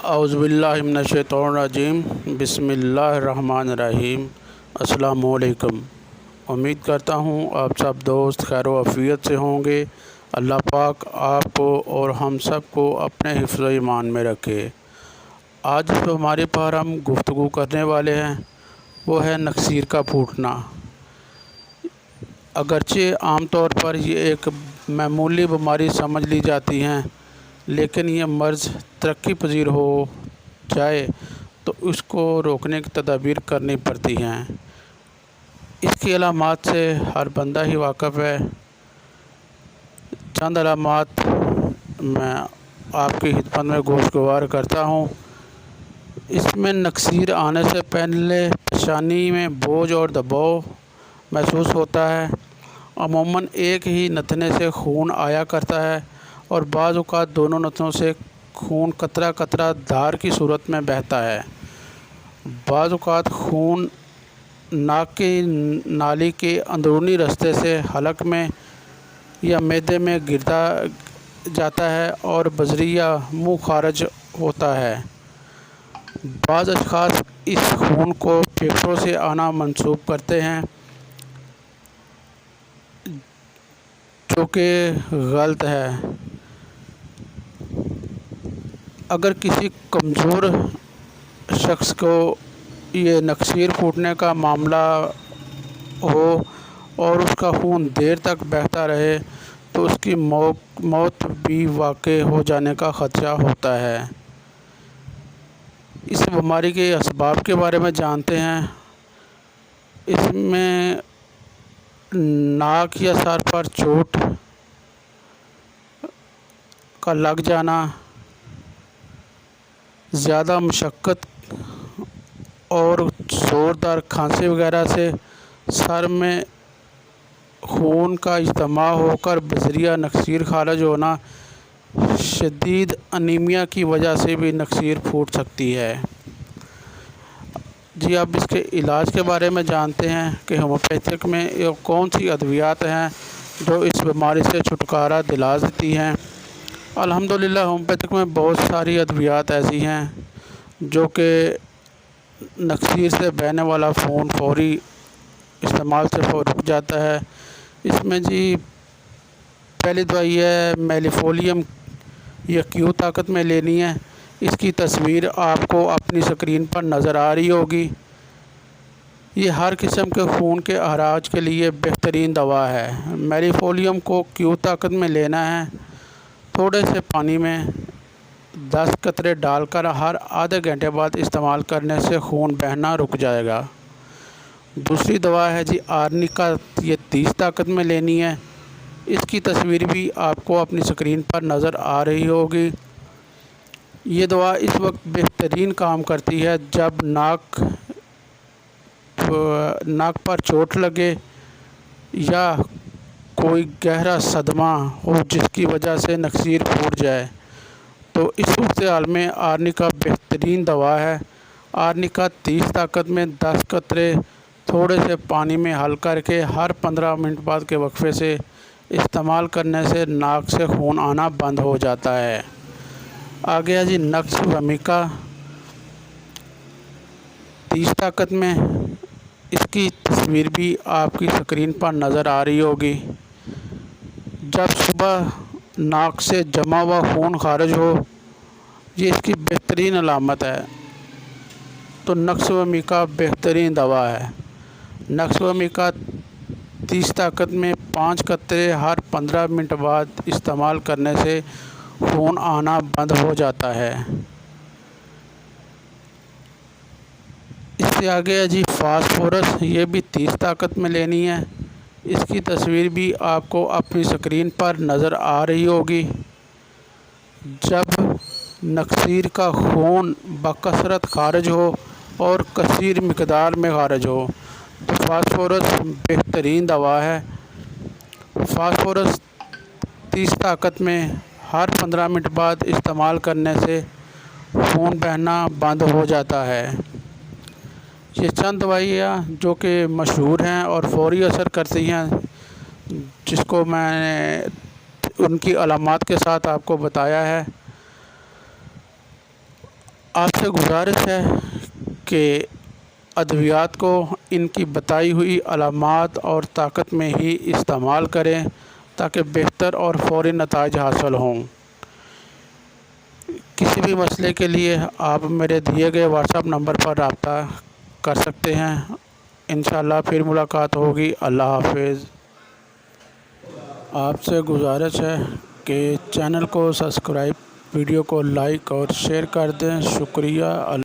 اعوذ باللہ من الشیطان الرجیم، بسم اللہ الرحمن الرحیم۔ السلام علیکم۔ امید کرتا ہوں آپ سب دوست خیر و عافیت سے ہوں گے۔ اللہ پاک آپ کو اور ہم سب کو اپنے حفظ و ایمان میں رکھے۔ آج جو ہمارے پر ہم گفتگو کرنے والے ہیں وہ ہے نکسیر کا پھوٹنا۔ اگرچہ عام طور پر یہ ایک معمولی بیماری سمجھ لی جاتی ہیں، لیکن یہ مرض ترقی پذیر ہو جائے تو اس کو روکنے کی تدابیر کرنی پڑتی ہیں۔ اس کی علامات سے ہر بندہ ہی واقف ہے۔ چند علامات میں آپ کی خدمت میں گوشگوار کرتا ہوں۔ اس میں نکسیر آنے سے پہلے پیشانی میں بوجھ اور دباؤ محسوس ہوتا ہے۔ عموماً ایک ہی نتنے سے خون آیا کرتا ہے اور بعض اوقات دونوں نتنوں سے خون قطرہ قطرہ دھار کی صورت میں بہتا ہے۔ بعض اوقات خون ناک کی نالی کے اندرونی رستے سے حلق میں یا معدے میں گرتا جاتا ہے اور بذریعہ منہ خارج ہوتا ہے۔ بعض اشخاص اس خون کو پھیپھڑوں سے آنا منسوب کرتے ہیں، جو کہ غلط ہے۔ اگر کسی کمزور شخص کو یہ نکسیر پھوٹنے کا معاملہ ہو اور اس کا خون دیر تک بہتا رہے تو اس کی موت بھی واقع ہو جانے کا خدشہ ہوتا ہے۔ اس بیماری کے اسباب کے بارے میں جانتے ہیں۔ اس میں ناک یا سر پر چوٹ کا لگ جانا، زیادہ مشقت اور زوردار کھانسی وغیرہ سے سر میں خون کا اجتماع ہو کر بذریعہ نکسیر خارج ہونا، شدید انیمیا کی وجہ سے بھی نکسیر پھوٹ سکتی ہے۔ جی، اب اس کے علاج کے بارے میں جانتے ہیں کہ ہومیوپیتھک میں کون سی ادویات ہیں جو اس بیماری سے چھٹکارا دلا دیتی ہیں۔ الحمدللہ ہومیوپیتھک میں بہت ساری ادویات ایسی ہیں جو کہ نکسیر سے بہنے والا خون فوری استعمال سے رک جاتا ہے۔ اس میں جی پہلی دوائی ہے میلیفولیم، یہ کیو طاقت میں لینی ہے۔ اس کی تصویر آپ کو اپنی سکرین پر نظر آ رہی ہوگی۔ یہ ہر قسم کے خون کے اخراج کے لیے بہترین دوا ہے۔ میلیفولیم کو کیو طاقت میں لینا ہے۔ تھوڑے سے پانی میں 10 قطرے ڈال کر ہر آدھے گھنٹے بعد استعمال کرنے سے خون بہنا رک جائے گا۔ دوسری دوا ہے جی آرنیکا، یہ 30 طاقت میں لینی ہے۔ اس کی تصویر بھی آپ کو اپنی سکرین پر نظر آ رہی ہوگی۔ یہ دوا اس وقت بہترین کام کرتی ہے جب ناک پر چوٹ لگے یا کوئی گہرا صدمہ ہو جس کی وجہ سے نکسیر پھوٹ جائے، تو اس صورتحال میں آرنیکا بہترین دوا ہے۔ آرنیکا 30 طاقت میں 10 قطرے تھوڑے سے پانی میں حل کر کے ہر 15 منٹ بعد کے وقفے سے استعمال کرنے سے ناک سے خون آنا بند ہو جاتا ہے۔ آگے ہے جی نکس ومیکا، 30 طاقت میں۔ اس کی تصویر بھی آپ کی سکرین پر نظر آ رہی ہوگی۔ جب صبح ناک سے جمع ہوا خون خارج ہو، یہ اس کی بہترین علامت ہے، تو نکس ومیکا بہترین دوا ہے۔ نکس ومیکا 30 طاقت میں 5 قطرے ہر 15 منٹ بعد استعمال کرنے سے خون آنا بند ہو جاتا ہے۔ اس سے آگے ہے جی فاسفورس، یہ بھی 30 طاقت میں لینی ہے۔ اس کی تصویر بھی آپ کو اپنی سکرین پر نظر آ رہی ہوگی۔ جب نکسیر کا خون بکثرت خارج ہو اور کثیر مقدار میں خارج ہو تو فاسفورس بہترین دوا ہے۔ فاسفورس 30 طاقت میں ہر 15 منٹ بعد استعمال کرنے سے خون بہنا بند ہو جاتا ہے۔ یہ چند دوائیاں جو کہ مشہور ہیں اور فوری اثر کرتی ہیں، جس کو میں نے ان کی علامات کے ساتھ آپ کو بتایا ہے۔ آپ سے گزارش ہے کہ ادویات کو ان کی بتائی ہوئی علامات اور طاقت میں ہی استعمال کریں تاکہ بہتر اور فوری نتائج حاصل ہوں۔ کسی بھی مسئلے کے لیے آپ میرے دیے گئے واٹس ایپ نمبر پر رابطہ کر سکتے ہیں۔ انشاءاللہ پھر ملاقات ہوگی۔ اللہ حافظ۔ آپ سے گزارش ہے کہ چینل کو سبسکرائب، ویڈیو کو لائک اور شیئر کر دیں۔ شکریہ۔